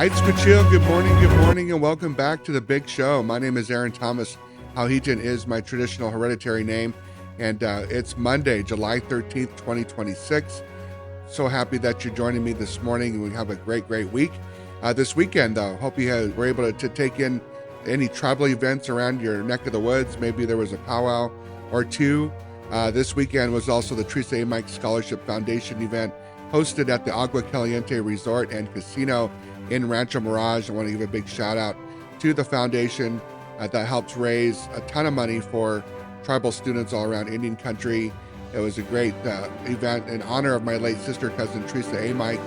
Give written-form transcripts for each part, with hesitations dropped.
Good morning, and welcome back to the big show. My name is Aaron Thomas. Hauhitan is my traditional hereditary name, and it's Monday, July 13th, 2026. So happy that you're joining me this morning, and we have a great week. This weekend, though, hope you were able to take in any tribal events around your neck of the woods. Maybe there was a powwow or two. This weekend was also the Teresa A. Mike Scholarship Foundation event hosted at the Agua Caliente Resort and Casino in Rancho Mirage. I want to give a big shout out to the foundation that helps raise a ton of money for tribal students all around Indian country. It was a great event in honor of my late sister cousin Teresa A. Mike,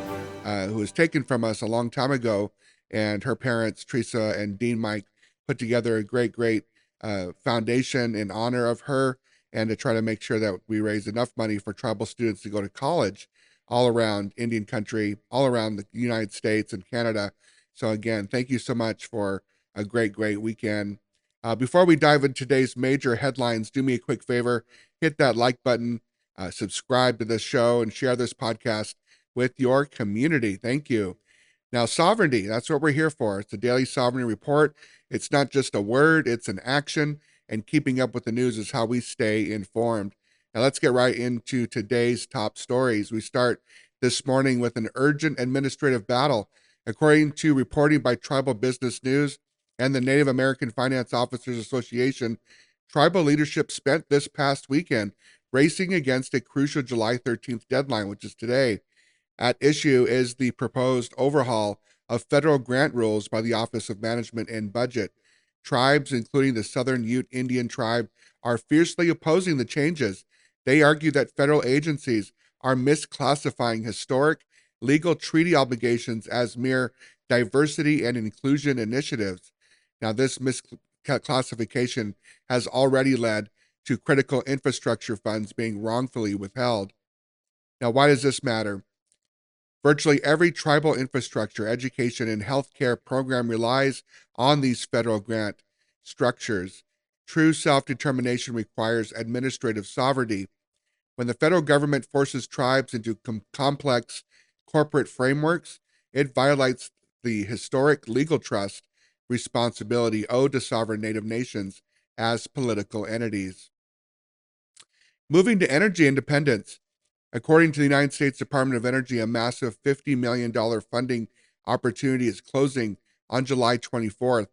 who was taken from us a long time ago, and her parents, Teresa and Dean Mike, put together a great foundation in honor of her and to try to make sure that we raise enough money for tribal students to go to college all around Indian country, all around the United States and Canada. So again, thank you so much for a great weekend. Before we dive into today's major headlines, do me a quick favor, hit that like button, subscribe to this show, and share this podcast with your community. Thank you. Now, sovereignty, that's what we're here for. It's a daily sovereignty report. It's not just a word, it's an action, and keeping up with the news is how we stay informed. Now let's get right into today's top stories. We start this morning with an urgent administrative battle. According to reporting by Tribal Business News and the Native American Finance Officers Association, tribal leadership spent this past weekend racing against a crucial July 13th deadline, which is today. At issue is the proposed overhaul of federal grant rules by the Office of Management and Budget. Tribes, including the Southern Ute Indian Tribe, are fiercely opposing the changes. They argue that federal agencies are misclassifying historic legal treaty obligations as mere diversity and inclusion initiatives. Now, this misclassification has already led to critical infrastructure funds being wrongfully withheld. Now, why does this matter? Virtually every tribal infrastructure, education, and healthcare program relies on these federal grant structures. True self-determination requires administrative sovereignty. When the federal government forces tribes into complex corporate frameworks, it violates the historic legal trust responsibility owed to sovereign Native nations as political entities. Moving to energy independence. According to the United States Department of Energy, a massive $50 million funding opportunity is closing on July 24th.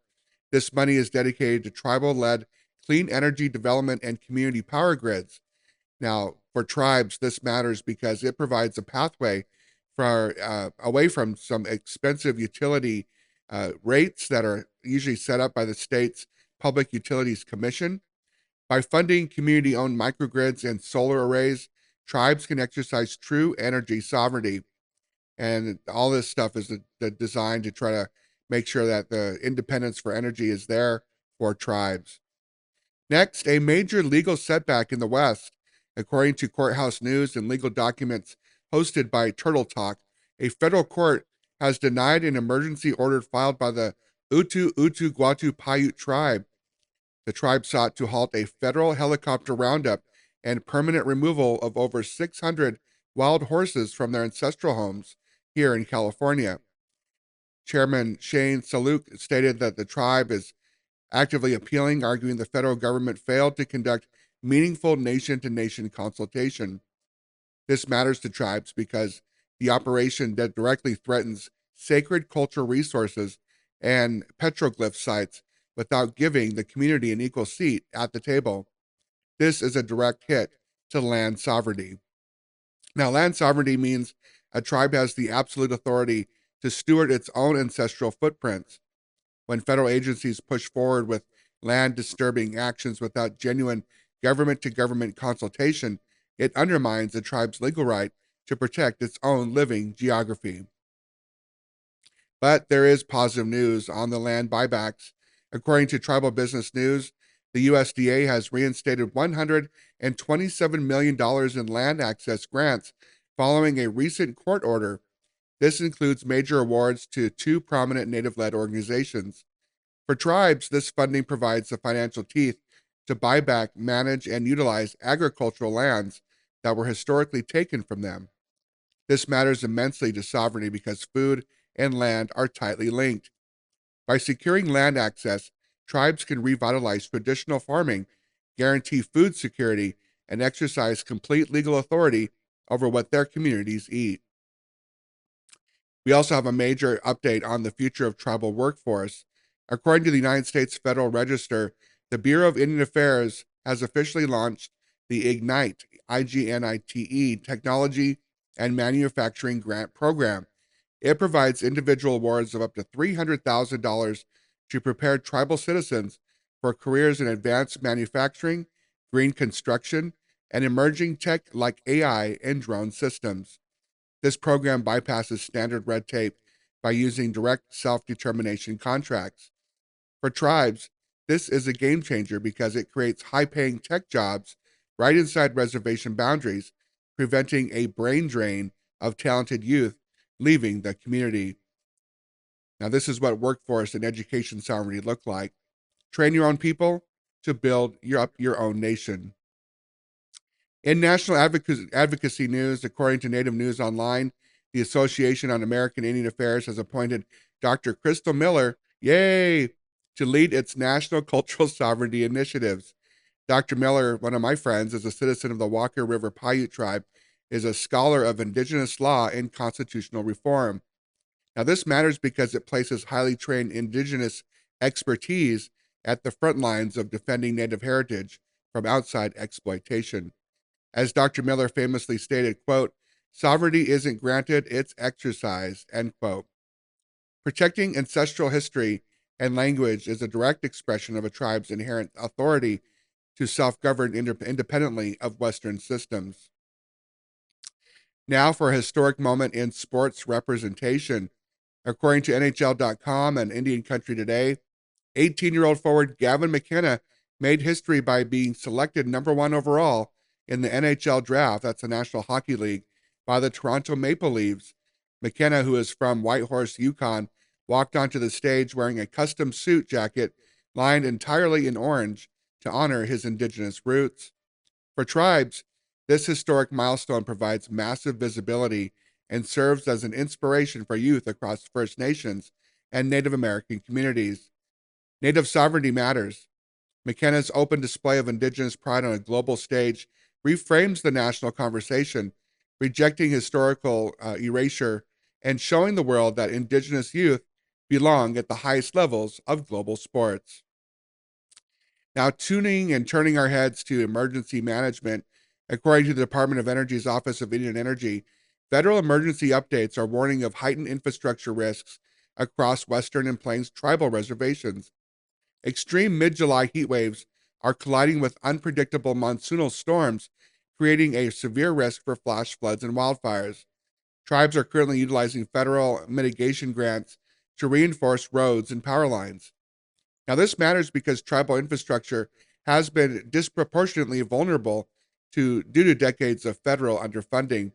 This money is dedicated to tribal-led clean energy development and community power grids. Now, for tribes, this matters because it provides a pathway for away from some expensive utility rates that are usually set up by the state's Public Utilities Commission. By funding community-owned microgrids and solar arrays, tribes can exercise true energy sovereignty. And all this stuff is designed to try to make sure that the independence for energy is there for tribes. Next, a major legal setback in the West. According to Courthouse News and legal documents hosted by Turtle Talk, a federal court has denied an emergency order filed by the Gwaitu Paiute Tribe. The tribe sought to halt a federal helicopter roundup and permanent removal of over 600 wild horses from their ancestral homes here in California. Chairman Shane Saluk stated that the tribe is actively appealing, arguing the federal government failed to conduct meaningful nation-to-nation consultation. This matters to tribes because the operation that directly threatens sacred cultural resources and petroglyph sites without giving the community an equal seat at the table. This is a direct hit to land sovereignty. Now, land sovereignty means a tribe has the absolute authority to steward its own ancestral footprints. When federal agencies push forward with land-disturbing actions without genuine government-to-government consultation, it undermines the tribe's legal right to protect its own living geography. But there is positive news on the land buybacks. According to Tribal Business News, the USDA has reinstated $127 million in land access grants following a recent court order. This includes major awards to two prominent Native-led organizations. For tribes, this funding provides the financial teeth to buy back, manage, and utilize agricultural lands that were historically taken from them. This matters immensely to sovereignty because food and land are tightly linked. By securing land access, tribes can revitalize traditional farming, guarantee food security, and exercise complete legal authority over what their communities eat. We also have a major update on the future of tribal workforce. According to the United States Federal Register, the Bureau of Indian Affairs has officially launched the IGNITE Technology and Manufacturing Grant Program. It provides individual awards of up to $300,000 to prepare tribal citizens for careers in advanced manufacturing, green construction, and emerging tech like AI and drone systems. This program bypasses standard red tape by using direct self determination contracts. For tribes, this is a game changer because it creates high paying tech jobs right inside reservation boundaries, preventing a brain drain of talented youth leaving the community. Now, this is what workforce and education sovereignty look like. Train your own people to build up your own nation. In national advocacy news, according to Native News Online, the Association on American Indian Affairs has appointed Dr. Crystal Miller, yay, to lead its national cultural sovereignty initiatives. Dr. Miller, one of my friends, is a citizen of the Walker River Paiute Tribe, is a scholar of indigenous law and constitutional reform. Now, this matters because it places highly trained indigenous expertise at the front lines of defending Native heritage from outside exploitation. As Dr. Miller famously stated, quote, sovereignty isn't granted, it's exercised, end quote. Protecting ancestral history and language is a direct expression of a tribe's inherent authority to self-govern independently of Western systems. Now for a historic moment in sports representation. According to NHL.com and Indian Country Today, 18-year-old forward Gavin McKenna made history by being selected number 1 overall in the NHL draft, that's the National Hockey League, by the Toronto Maple Leafs. McKenna, who is from Whitehorse, Yukon, walked onto the stage wearing a custom suit jacket lined entirely in orange to honor his indigenous roots. For tribes, this historic milestone provides massive visibility and serves as an inspiration for youth across First Nations and Native American communities. Native sovereignty matters. McKenna's open display of Indigenous pride on a global stage reframes the national conversation, rejecting historical erasure and showing the world that Indigenous youth belong at the highest levels of global sports. Now, tuning and turning our heads to emergency management, according to the Department of Energy's Office of Indian Energy, federal emergency updates are warning of heightened infrastructure risks across Western and Plains tribal reservations. Extreme mid-July heat waves are colliding with unpredictable monsoonal storms, creating a severe risk for flash floods and wildfires. Tribes are currently utilizing federal mitigation grants to reinforce roads and power lines. Now, this matters because tribal infrastructure has been disproportionately vulnerable due to decades of federal underfunding.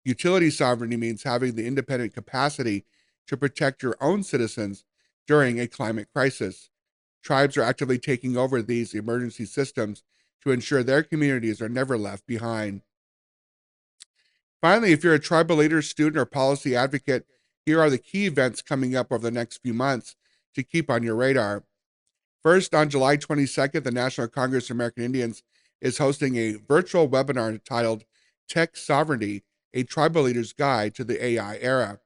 Utility sovereignty means having the independent capacity to protect your own citizens during a climate crisis. Tribes are actively taking over these emergency systems to ensure their communities are never left behind. Finally, if you're a tribal leader, student, or policy advocate, here are the key events coming up over the next few months to keep on your radar. First, on July 22nd, the National Congress of American Indians is hosting a virtual webinar titled Tech Sovereignty, a Tribal Leader's Guide to the AI Era,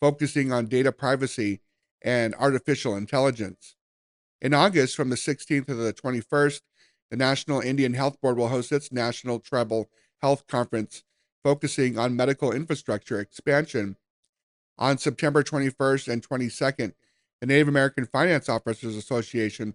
focusing on data privacy and artificial intelligence. In August, from the 16th to the 21st, the National Indian Health Board will host its National Tribal Health Conference, focusing on medical infrastructure expansion. On September 21st and 22nd, the Native American Finance Officers Association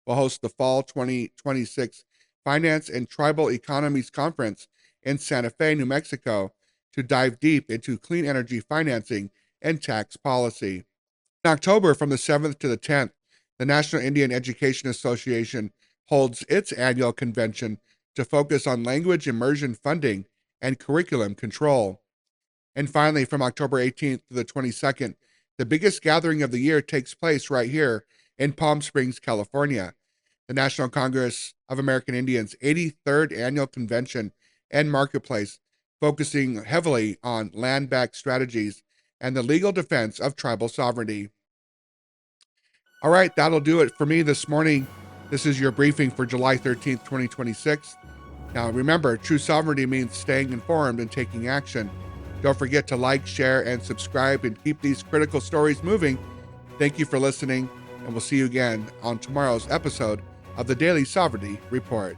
will host the Fall 2026 Finance and Tribal Economies Conference in Santa Fe, New Mexico, to dive deep into clean energy financing and tax policy. In October, from the 7th to the 10th, the National Indian Education Association holds its annual convention to focus on language immersion funding and curriculum control. And finally, from October 18th to the 22nd, the biggest gathering of the year takes place right here in Palm Springs, California. The National Congress of American Indians 83rd Annual Convention and Marketplace, focusing heavily on land-back strategies and the legal defense of tribal sovereignty. All right, that'll do it for me this morning. This is your briefing for July 13th, 2026. Now, remember, true sovereignty means staying informed and taking action. Don't forget to like, share, and subscribe and keep these critical stories moving. Thank you for listening, and we'll see you again on tomorrow's episode of the Daily Sovereignty Report.